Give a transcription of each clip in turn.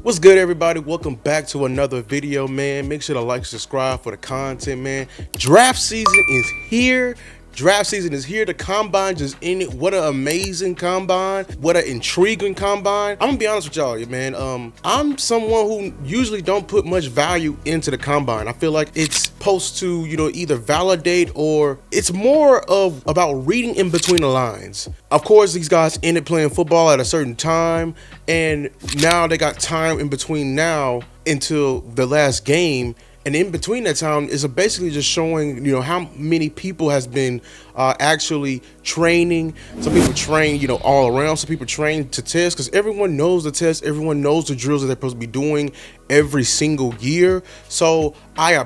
What's good, everybody? Welcome back to another video, man. Make sure to like, subscribe for the content, man. Draft season is here. Draft season is here. The combine just in it. What an amazing combine. What an intriguing combine. I'm gonna be honest with y'all, man. I'm someone who usually don't put much value into the combine. I feel like it's supposed to, either validate or it's more of about reading in between the lines. Of course, these guys ended playing football at a certain time, and now they got time in between now until the last game. And in between that time is basically just showing, how many people has been actually training. Some people train, all around. Some people train to test because everyone knows the test. Everyone knows the drills that they're supposed to be doing every single year. So I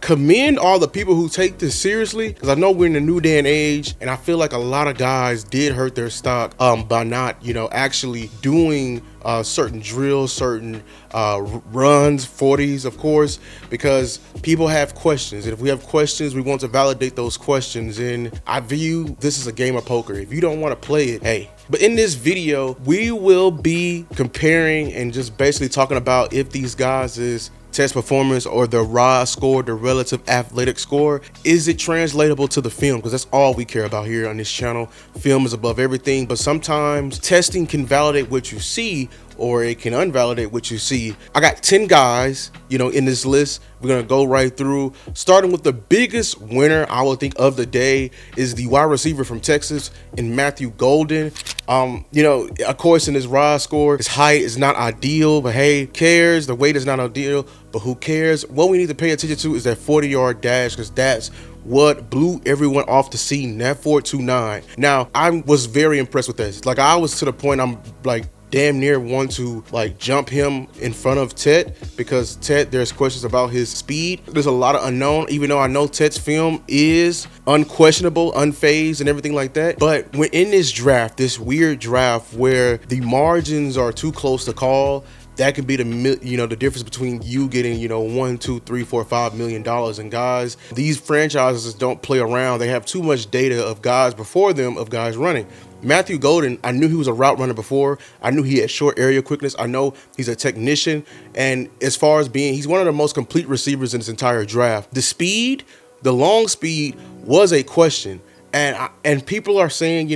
commend all the people who take this seriously because I know we're in a new day and age, and I feel like a lot of guys did hurt their stock by not, actually doing certain drills, certain runs, 40s, of course, because people have questions, and if we have questions, we want to validate those questions. And I view this as a game of poker. If you don't want to play it, hey. But in this video, we will be comparing and just basically talking about if these guys' test performance or the raw score, the relative athletic score, is it translatable to the film? Because that's all we care about here on this channel. Film is above everything, but sometimes testing can validate what you see, or it can invalidate what you see. I got 10 guys, in this list. We're gonna go right through, starting with the biggest winner I would think of the day is the wide receiver from Texas in Matthew Golden. Of course, in his raw score, his height is not ideal, but hey, cares? The weight is not ideal, but who cares? What we need to pay attention to is that 40-yard dash, because that's what blew everyone off the scene, that 4.29. Now, I was very impressed with this. Like, I was to the point I'm like, damn near want to jump him in front of Ted, because Ted, there's questions about his speed. There's a lot of unknown, even though I know Ted's film is unquestionable, unfazed, and everything like that. But when in this draft, this weird draft where the margins are too close to call, that could be the difference between you getting, $1, $2, $3, $4, $5 million. And guys, these franchises don't play around. They have too much data of guys before them, of guys running. Matthew Golden, I knew he was a route runner before. I knew he had short area quickness. I know he's a technician. And as far as he's one of the most complete receivers in this entire draft. The speed, the long speed was a question. And people are saying,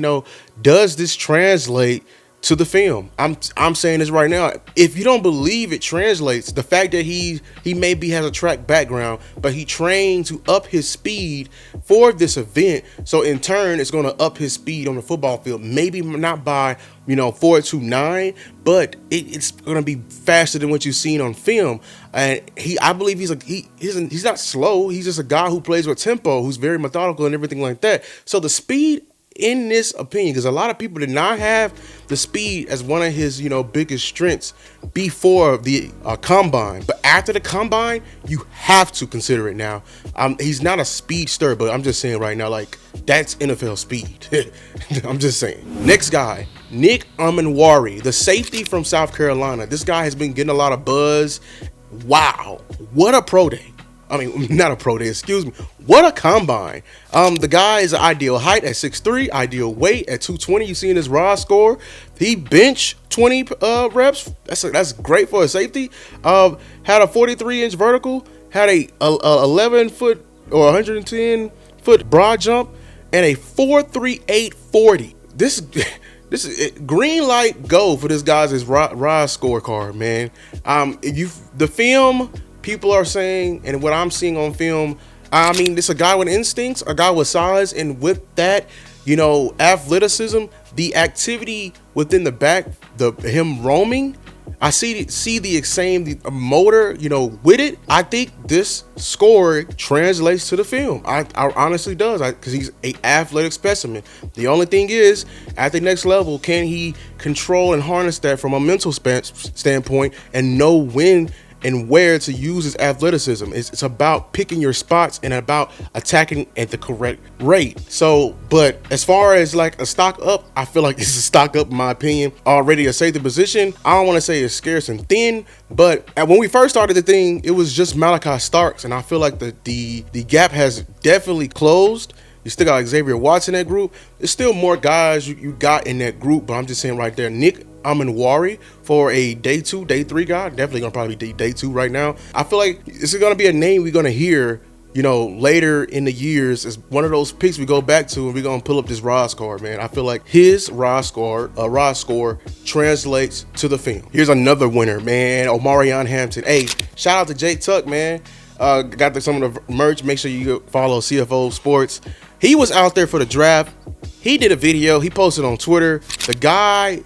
does this translate to the film? I'm saying this right now. If you don't believe it translates, the fact that he maybe has a track background, but he trained to up his speed for this event, so in turn it's going to up his speed on the football field. Maybe not by 4.29, but it's going to be faster than what you've seen on film. And I believe he's not slow. He's just a guy who plays with tempo, who's very methodical and everything like that. So the speed, in this opinion, because a lot of people did not have the speed as one of his biggest strengths before the combine, but after the combine you have to consider it now. He's not a speedster, but I'm just saying right now, that's NFL speed. I'm just saying. Next guy, Nick Emmanwori, the safety from South Carolina. This guy has been getting a lot of buzz. Wow, what a pro day. I mean, not a pro day, excuse me. What a combine. The guy is an ideal height at 6'3", ideal weight at 220. You see in his raw score, he benched 20 reps. That's great for a safety. Had a 43-inch vertical, had a 11-foot or 110-foot broad jump, and a 4.38 40. This is green light go for this guy's raw scorecard, man. The film, people are saying, and what I'm seeing on film, I mean, this a guy with instincts, a guy with size, and with that, athleticism, the activity within the back, him roaming, I see the motor, with it. I think this score translates to the film. I honestly does, because he's an athletic specimen. The only thing is, at the next level, can he control and harness that from a mental standpoint and know when and where to use his athleticism? It's about picking your spots and about attacking at the correct rate. So, but as far as a stock up, I feel like this is a stock up in my opinion. Already a safety position, I don't want to say it's scarce and thin, but when we first started the thing, it was just Malachi Starks, and I feel like the gap has definitely closed. You still got Xavier Watts in that group. There's still more guys you got in that group, but I'm just saying right there, Nick Emmanwori for a day 2, day 3 guy. Definitely gonna probably be day 2 right now. I feel like this is gonna be a name we're gonna hear, later in the years. Is one of those picks we go back to and we're gonna pull up this ROS card, man. I feel like his ROS score translates to the film. Here's another winner, man. Omarion Hampton. Hey, shout out to Jay Tuck, man. Got some of the merch. Make sure you follow CFO Sports. He was out there for the draft. He did a video. He posted on Twitter. The guy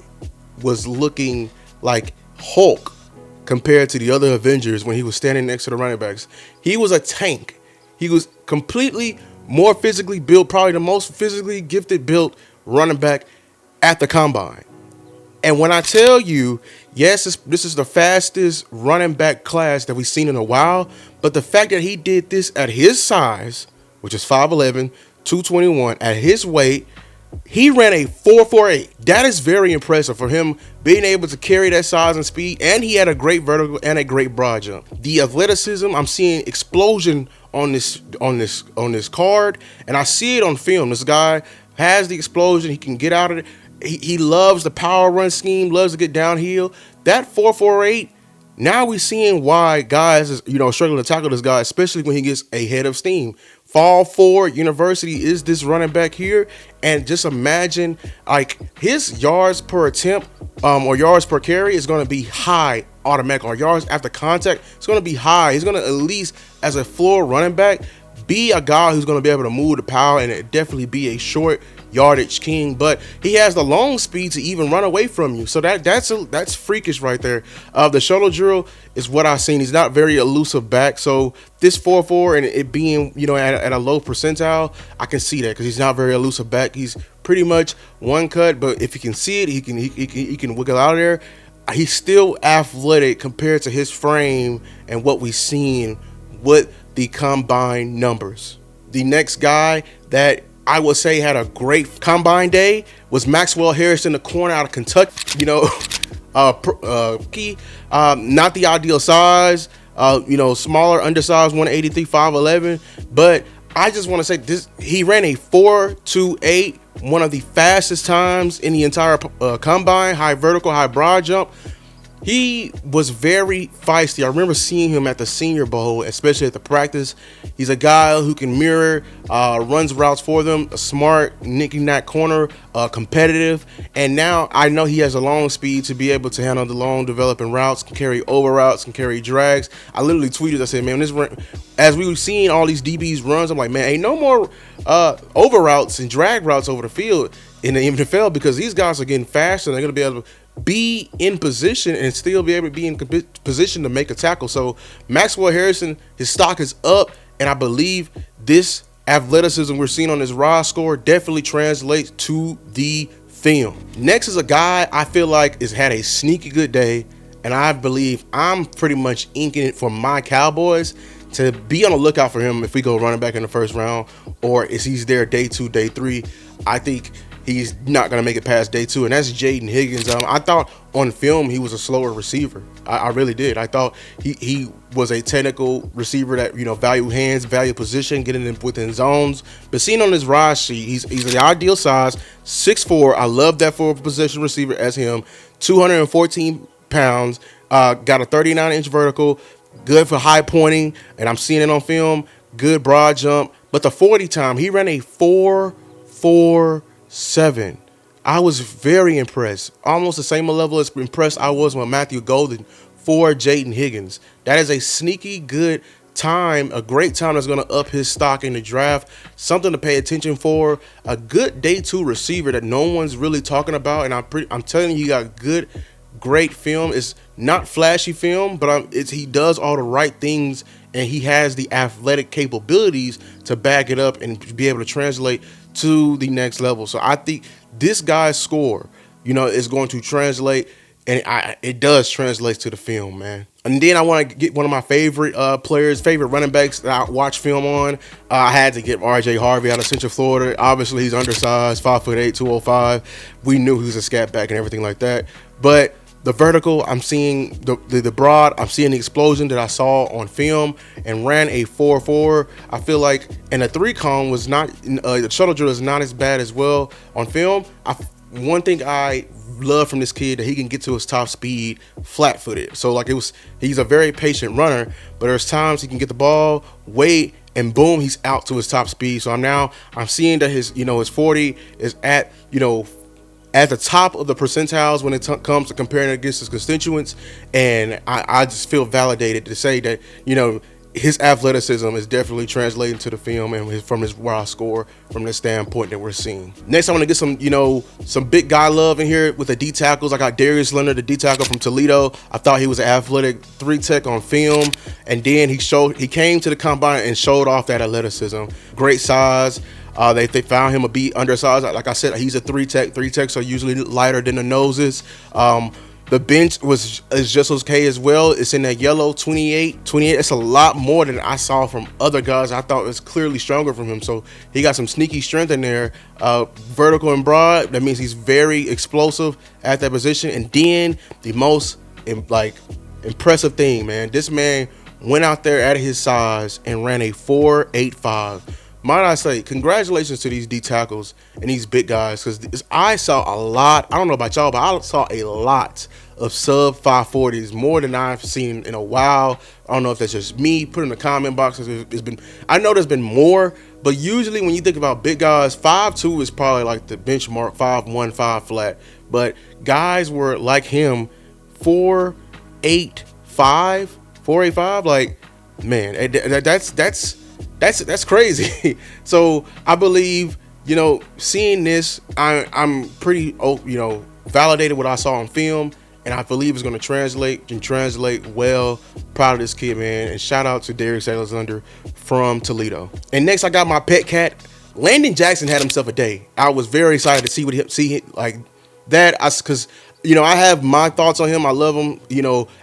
was looking like Hulk compared to the other Avengers when he was standing next to the running backs. He was a tank. He was completely more physically built, probably the most physically gifted built running back at the combine. And when I tell you, yes, this is the fastest running back class that we've seen in a while, but the fact that he did this at his size, which is 5'11", 221, at his weight, he ran a 4.48. That is very impressive for him being able to carry that size and speed, and he had a great vertical and a great broad jump. The athleticism, I'm seeing explosion on this card, and I see it on film. This guy has the explosion. He can get out of it. He loves the power run scheme, loves to get downhill. That 4.48, now we're seeing why guys is struggling to tackle this guy, especially when he gets a head of steam. Fall Forward University is this running back here, and just imagine like his yards per attempt or yards per carry is going to be high automatic, or yards after contact it's going to be high. He's going to, at least as a floor running back, be a guy who's going to be able to move the power and definitely be a short yardage king, but he has the long speed to even run away from you. So that's freakish right there. The shuttle drill is what I've seen. He's not very elusive back, so this 4.4 and it being at a low percentile, I can see that because he's not very elusive back. He's pretty much one cut, but if you can see it, he can wiggle out of there. He's still athletic compared to his frame and what we've seen with the combine numbers. The next guy that I would say had a great combine day was Maxwell Hairston, the corner out of Kentucky. Not the ideal size, smaller, undersized, 183, 5'11", but I just want to say this: he ran a 4.28, one of the fastest times in the entire combine. High vertical, high broad jump. He was very feisty. I remember seeing him at the Senior Bowl, especially at the practice. He's a guy who can mirror, runs routes for them, a smart, nicky-nack corner, competitive. And now I know he has a long speed to be able to handle the long developing routes, can carry over routes, can carry drags. I literally tweeted, I said, man, as we were seeing all these DBs runs, I'm like, man, ain't no more over routes and drag routes over the field in the NFL, because these guys are getting faster and they're going to be able to be in position and still be able to be in position to make a tackle. So Maxwell Harrison, his stock is up, and I believe this athleticism we're seeing on his ROS score definitely translates to the film. Next is a guy I feel like has had a sneaky good day, and I believe I'm pretty much inking it for my Cowboys to be on the lookout for him if we go running back in the first round, or is he's there day 2, day 3. I think he's not going to make it past day 2, and that's Jayden Higgins. I thought on film he was a slower receiver. I really did. I thought he was a technical receiver that, value hands, value position, getting in within zones. But seen on his ROS sheet, he's the ideal size, 6'4". I love that for a position receiver as him. 214 pounds, got a 39-inch vertical, good for high pointing, and I'm seeing it on film, good broad jump. But the 40 time, he ran a 4.47. I was very impressed. Almost the same level as impressed I was with Matthew Golden for Jayden Higgins. That is a sneaky good time, a great time that's going to up his stock in the draft. Something to pay attention for. A good day 2 receiver that no one's really talking about, and I'm telling you, got good, great film. It's not flashy film, but he does all the right things, and he has the athletic capabilities to back it up and be able to translate to the next level. So I think this guy's score, is going to translate, and it does translate to the film, man. And then I want to get one of my favorite favorite running backs that I watch film on. I had to get Harvey out of Central Florida. Obviously, he's undersized, 5'8", 205. We knew he was a scat back and everything like that. But the vertical, I'm seeing the broad, I'm seeing the explosion that I saw on film, and ran a 4.4. I feel like, and the 3 was not, the shuttle drill is not as bad as well on film. One thing I love from this kid that he can get to his top speed flat-footed. So like he's a very patient runner, but there's times he can get the ball, wait, and boom, he's out to his top speed. So I'm seeing that his 40 is at at the top of the percentiles when it comes to comparing against his constituents, and I just feel validated to say that his athleticism is definitely translating to the film and from his raw score from the standpoint that we're seeing. Next, I want to get some big guy love in here with the D tackles. I got Darius, the D tackle from Toledo. I thought he was an athletic 3-tech on film, and then he came to the combine and showed off that athleticism. Great size. They found him a beat undersized. Like I said, he's a 3-tech. 3-techs are usually lighter than the noses. The bench is just okay as well. It's in that yellow 28. It's a lot more than I saw from other guys. I thought it was clearly stronger from him. So he got some sneaky strength in there. Vertical and broad. That means he's very explosive at that position. And then the most impressive thing, man. This man went out there at his size and ran a 4.85. Might I say, congratulations to these D tackles and these big guys, because I saw a lot. I don't know about y'all, but I saw a lot of sub 540s, more than I've seen in a while. I don't know if that's just me. Put in the comment box. I know there's been more, but usually when you think about big guys, 5'2" is probably like the benchmark, 5'1", 5 flat. But guys were like him, 4'8", 5, 4'8", like, man, that's crazy. So I believe, seeing this, I'm pretty, validated what I saw on film, and I believe it's going to translate well. Proud of this kid, man, and shout out to Darius Alexander from Toledo. And next, I got my pet cat. Landon Jackson had himself a day. I was very excited to see like that, because I have my thoughts on him. I love him,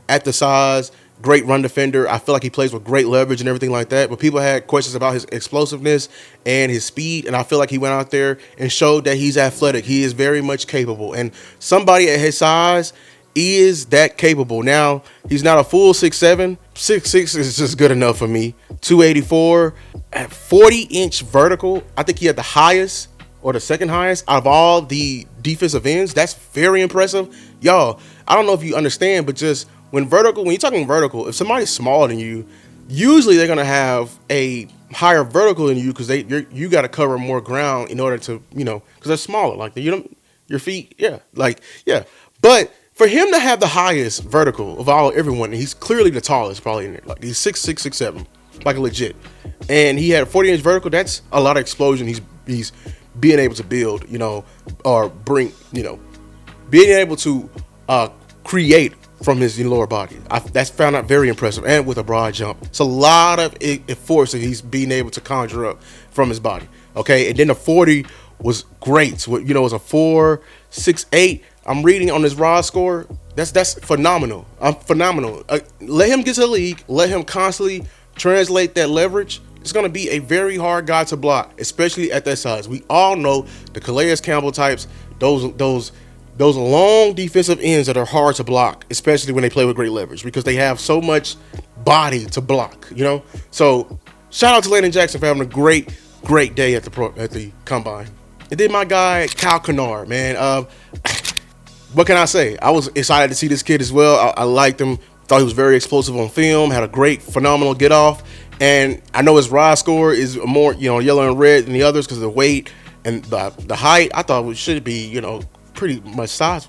at the size. Great run defender. I feel like he plays with great leverage and everything like that. But people had questions about his explosiveness and his speed. And I feel like he went out there and showed that he's athletic. He is very much capable. And somebody at his size is that capable. Now, he's not a full 6'7". 6'6" is just good enough for me. 284 at 40-inch vertical. I think he had the highest or the second highest out of all the defensive ends. That's very impressive. Y'all, I don't know if you understand, but just when you're talking vertical, if somebody's smaller than you, usually they're gonna have a higher vertical than you, because you got to cover more ground in order to, because they're smaller. Like your feet, yeah. But for him to have the highest vertical of everyone, he's clearly the tallest, probably in there. Like he's 6'6", 6'7", like legit. And he had a 40-inch vertical. That's a lot of explosion. He's being able to build, or bring, being able to create from his lower body. That's found out very impressive, and with a broad jump. It's a lot of force that he's being able to conjure up from his body. Okay, and then the 40 was great. So, it was a 4.68. I'm reading on his raw score. That's phenomenal. Phenomenal. Let him get to the league. Let him constantly translate that leverage. It's going to be a very hard guy to block, especially at that size. We all know the Calais Campbell types, those long defensive ends that are hard to block, especially when they play with great leverage, because they have so much body to block, So shout out to Landon Jackson for having a great day at the combine. And then my guy Kyle Kennard, man. What can I say? I was excited to see this kid as well. I liked him. Thought he was very explosive on film. Had a great, phenomenal get off. And I know his raw score is more, yellow and red than the others because of the weight and the height. I thought it should be, pretty much size,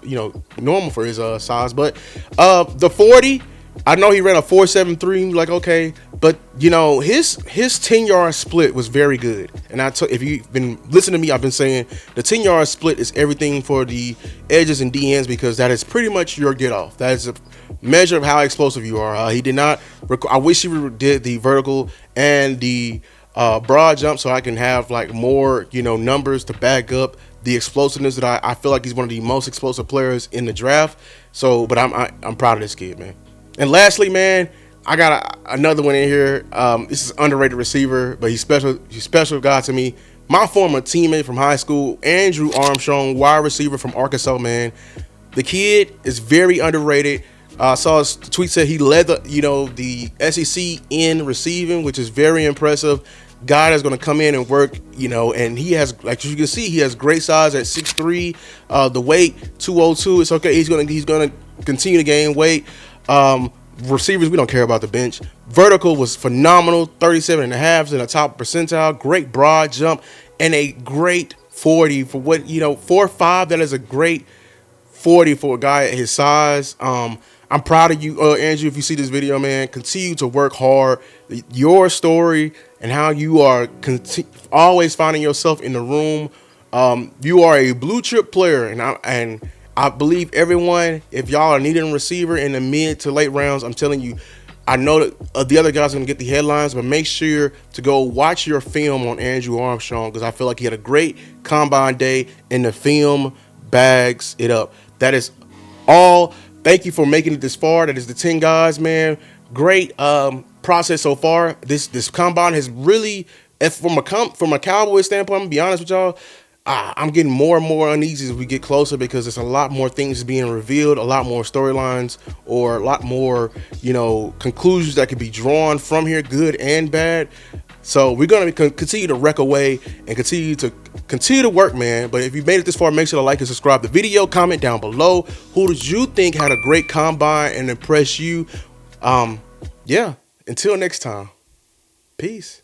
normal for his size. But the 40, I know he ran a 4.73, like, okay, but his 10-yard split was very good. And if you've been listening to me, I've been saying the 10-yard split is everything for the edges and DNs, because that is pretty much your get off. That is a measure of how explosive you are. He did not I wish he did the vertical and the broad jump, so I can have like more numbers to back up the explosiveness that I feel like he's one of the most explosive players in the draft. So, but I'm proud of this kid, man. And lastly, man, I got another one in here. This is underrated receiver, but he's special guy to me. My former teammate from high school, Andrew Armstrong, wide receiver from Arkansas, man. The kid is very underrated. I saw his tweet said he led the SEC in receiving, which is very impressive. guy that's going to come in and work, you know, and he has, like you can see, he has great size at 6'3". The weight 202. It's okay. He's gonna continue to gain weight. Receivers, we don't care about the bench. Vertical was phenomenal, 37.5 in the top percentile. Great broad jump and a great 40 for what, you know, 4.5. That is a great 40 for a guy at his size. I'm proud of you, Andrew. If you see this video, man, continue to work hard. Your story and how you are always finding yourself in the room. You are a blue chip player, and I believe everyone, if y'all are needing a receiver in the mid to late rounds, I'm telling you, I know that the other guys are going to get the headlines, but make sure to go watch your film on Andrew Armstrong, because I feel like he had a great combine day, and the film bags it up. That is all. Thank you for making it this far. That is the 10 guys, man. Great process so far. This combine has really, from a Cowboys standpoint, I'm going to be honest with y'all, I'm getting more and more uneasy as we get closer, because there's a lot more things being revealed, a lot more storylines, or a lot more, you know, conclusions that could be drawn from here, good and bad. So we're going to continue to wreck away and continue to work, man. But if you made it this far, make sure to like and subscribe the video, comment down below. Who did you think had a great combine and impressed you? Yeah, until next time, peace.